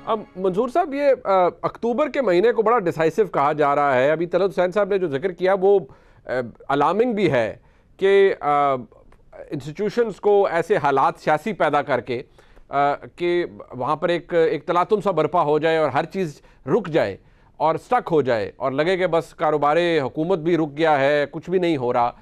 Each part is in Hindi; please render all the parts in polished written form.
अब मंजूर साहब, ये अक्टूबर के महीने को बड़ा डिसाइसिव कहा जा रहा है। अभी तलत हुसैन साहब ने जो जिक्र किया वो अलार्मिंग भी है कि इंस्टीट्यूशंस को ऐसे हालात सियासी पैदा करके कि वहाँ पर एक तलातुम सा बर्पा हो जाए और हर चीज़ रुक जाए और स्टक हो जाए और लगे कि बस कारोबार हुकूमत भी रुक गया है, कुछ भी नहीं हो रहा।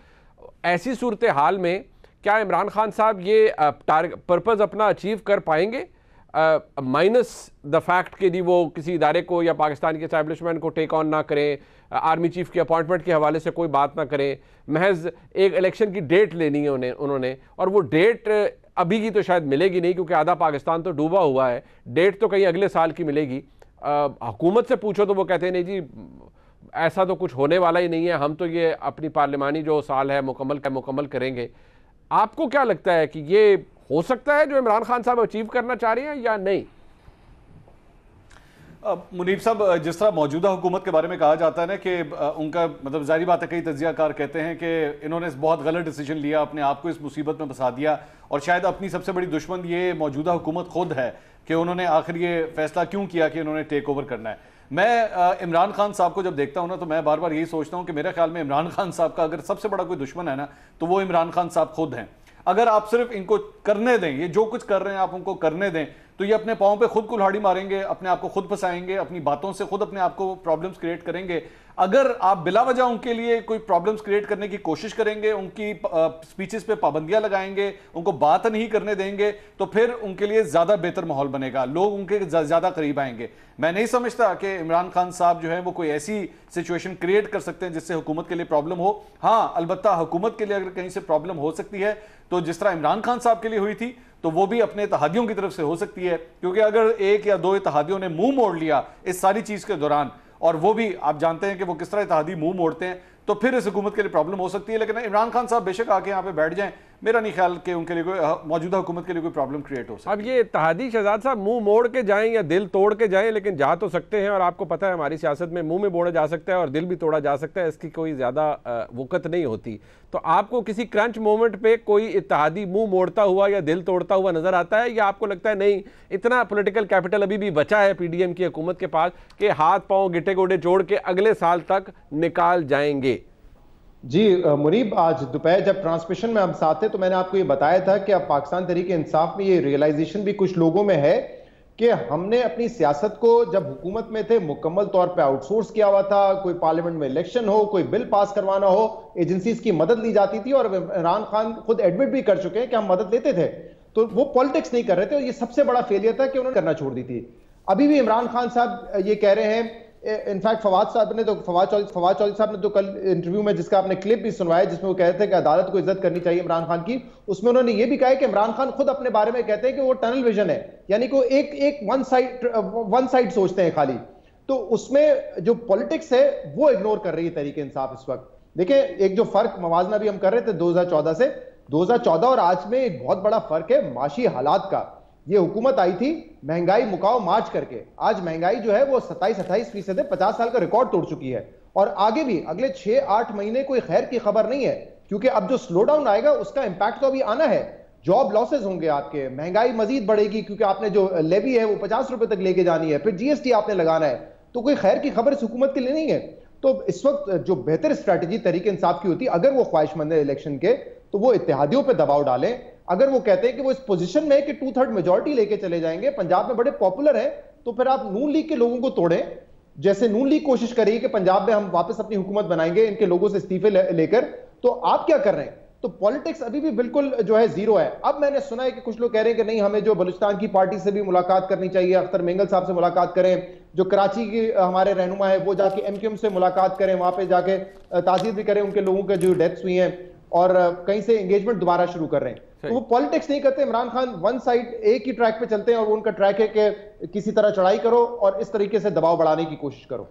ऐसी सूरत हाल में क्या इमरान खान साहब ये पर्पज़ अपना अचीव कर पाएंगे, माइनस द फैक्ट कि जी वो किसी इदारे को या पाकिस्तान के एस्टैब्लिशमेंट को टेक ऑन ना करें, आर्मी चीफ की अपॉइंटमेंट के हवाले से कोई बात ना करें, महज एक इलेक्शन की डेट लेनी है उन्होंने, और वो डेट अभी की तो शायद मिलेगी नहीं क्योंकि आधा पाकिस्तान तो डूबा हुआ है, डेट तो कहीं अगले साल की मिलेगी। हुकूमत से पूछो तो वो कहते हैं नहीं जी ऐसा तो कुछ होने वाला ही नहीं है, हम तो ये अपनी पार्लिमानी जो साल है मुकम्मल करेंगे। आपको क्या लगता है कि ये हो सकता है जो इमरान खान साहब अचीव करना चाह रहे हैं या नहीं? मुनीब साहब, जिस तरह मौजूदा हुकूमत के बारे में कहा जाता है ना कि उनका मतलब जारी बात है, कई तज्जियाकार कहते हैं कि इन्होंने बहुत गलत डिसीजन लिया, अपने आप को इस मुसीबत में फंसा दिया, और शायद अपनी सबसे बड़ी दुश्मन ये मौजूदा हुकूमत खुद है कि उन्होंने आखिर ये फैसला क्यों किया कि उन्होंने टेक ओवर करना है। मैं इमरान खान साहब को जब देखता हूं ना तो मैं बार बार यही सोचता हूं कि मेरे ख्याल में इमरान खान साहब का अगर सबसे बड़ा कोई दुश्मन है ना तो वो इमरान खान साहब खुद हैं। अगर आप सिर्फ इनको करने दें, ये जो कुछ कर रहे हैं आप उनको करने दें, तो ये अपने पांव पे खुद कुल्हाड़ी मारेंगे, अपने आप को खुद फंसाएंगे, अपनी बातों से खुद अपने आप को प्रॉब्लम्स क्रिएट करेंगे। अगर आप बिला वजह उनके लिए कोई प्रॉब्लम्स क्रिएट करने की कोशिश करेंगे, उनकी स्पीचेस पे पाबंदियां लगाएंगे, उनको बात नहीं करने देंगे, तो फिर उनके लिए ज्यादा बेहतर माहौल बनेगा, लोग उनके ज्यादा करीब आएंगे। मैं नहीं समझता कि इमरान खान साहब जो है वो कोई ऐसी सिचुएशन क्रिएट कर सकते हैं जिससे हुकूमत के लिए प्रॉब्लम हो। हाँ, अलबत्ता हुकूमत के लिए अगर कहीं से प्रॉब्लम हो सकती है तो जिस तरह इमरान खान साहब के लिए हुई थी तो वो भी अपने इत्तेहादियों की तरफ से हो सकती है, क्योंकि अगर एक या दो इत्तेहादियों ने मुंह मोड़ लिया इस सारी चीज के दौरान, और वो भी आप जानते हैं कि वो किस तरह इत्तेहादी मुंह मोड़ते हैं, तो फिर इस हुकूमत के लिए प्रॉब्लम हो सकती है। लेकिन इमरान खान साहब बेशक आके यहाँ पे बैठ जाएं, मेरा नहीं ख्याल कि उनके लिए कोई मौजूदा हुकूमत के लिए कोई प्रॉब्लम क्रिएट हो सकती है। अब ये इत्तेहादी शहजाद साहब मुंह मोड़ के जाएं या दिल तोड़ के जाएं, लेकिन जा तो सकते हैं, और आपको पता है हमारी सियासत में मुंह में बोड़ा जा सकता है और दिल भी तोड़ा जा सकता है, इसकी कोई ज्यादा वक़्त नहीं होती। तो आपको किसी क्रंच मोमेंट पे कोई इत्तेहादी मुंह मोड़ता हुआ या दिल तोड़ता हुआ नजर आता है, या आपको लगता है नहीं इतना पॉलिटिकल कैपिटल अभी भी बचा है पीडीएम की हुकूमत के पास कि हाथ पांव गिट्टे गोडे जोड़ के अगले साल तक निकाल जाएंगे? जी मुनीब, आज दोपहर जब ट्रांसमिशन में हम साथ थे तो मैंने आपको ये बताया था कि अब पाकिस्तान तहरीक इंसाफ में ये रियलाइजेशन भी कुछ लोगों में है कि हमने अपनी सियासत को जब हुकूमत में थे मुकम्मल तौर पे आउटसोर्स किया हुआ था। कोई पार्लियामेंट में इलेक्शन हो, कोई बिल पास करवाना हो, एजेंसीज की मदद ली जाती थी, और इमरान खान खुद एडमिट भी कर चुके हैं कि हम मदद लेते थे, तो वो पॉलिटिक्स नहीं कर रहे थे, और ये सबसे बड़ा फेलियर था कि उन्होंने करना छोड़ दी थी। अभी भी इमरान खान साहब ये कह रहे हैं, इनफैक्ट फवाद चौधरी साहब ने तो कल इंटरव्यू में जिसका आपने क्लिप भी सुनवाया जिसमें वो कहते थे कि अदालत को इज्जत करनी चाहिए इमरान खान की, उसमें उन्होंने ये भी कहा है कि इमरान खान खुद अपने बारे में कहते हैं कि वो टनल विजन है, यानी कि एक वन साइड सोचते हैं खाली। तो उसमें जो पॉलिटिक्स है वो इग्नोर कर रही है तहरीक इंसाफ इस वक्त। देखिए, एक जो फर्क मवाजना भी हम कर रहे थे 2014 से, 2014 और आज में एक बहुत बड़ा फर्क है माशी हालात का। ये हुकूमत आई थी महंगाई मुकाओ मार्च करके, आज महंगाई जो है वो 27-28% है, 50 साल का रिकॉर्ड तोड़ चुकी है, और आगे भी अगले 6-8 महीने कोई खैर की खबर नहीं है, क्योंकि अब जो स्लो डाउन आएगा उसका इंपैक्ट तो अभी आना है। जॉब लॉसेज होंगे आपके, महंगाई मजीद बढ़ेगी क्योंकि आपने जो लेवी है वो 50 रुपए तक लेके जानी है, फिर जीएसटी आपने लगाना है, तो कोई खैर की खबर इस हुकूमत के लिए नहीं है। तो इस वक्त जो बेहतर स्ट्रैटेजी तहरीक इंसाफ की होती, अगर वो ख्वाहिशमंद है इलेक्शन के, तो वो इत्तेहादियों पर दबाव डालें। अगर वो कहते हैं कि वो इस पोजीशन में है कि 2/3 मेजॉरिटी लेके चले जाएंगे, पंजाब में बड़े पॉपुलर है, तो फिर आप नून लीग के लोगों को तोड़ें, जैसे नून लीग कोशिश करेगी कि पंजाब में हम वापस अपनी हुकूमत बनाएंगे इनके लोगों से इस्तीफे लेकर, तो आप क्या कर रहे हैं? तो पॉलिटिक्स अभी भी बिल्कुल जो है जीरो है। अब मैंने सुना है कि कुछ लोग कह रहे हैं कि नहीं, हमें जो बलूचिस्तान की पार्टी से भी मुलाकात करनी चाहिए, अख्तर मेंगल साहब से मुलाकात करें, जो कराची के हमारे रहनुमा है वो जाके एमक्यूएम से मुलाकात करें, वहां पे जाके ताज़ियत भी करें उनके लोगों के जो डेथ्स हुई हैं, और कहीं से एंगेजमेंट दोबारा शुरू कर रहे हैं। तो वो पॉलिटिक्स नहीं करते। इमरान खान वन साइड एक ही ट्रैक पे चलते हैं, और वो उनका ट्रैक है कि किसी तरह चढ़ाई करो और इस तरीके से दबाव बढ़ाने की कोशिश करो।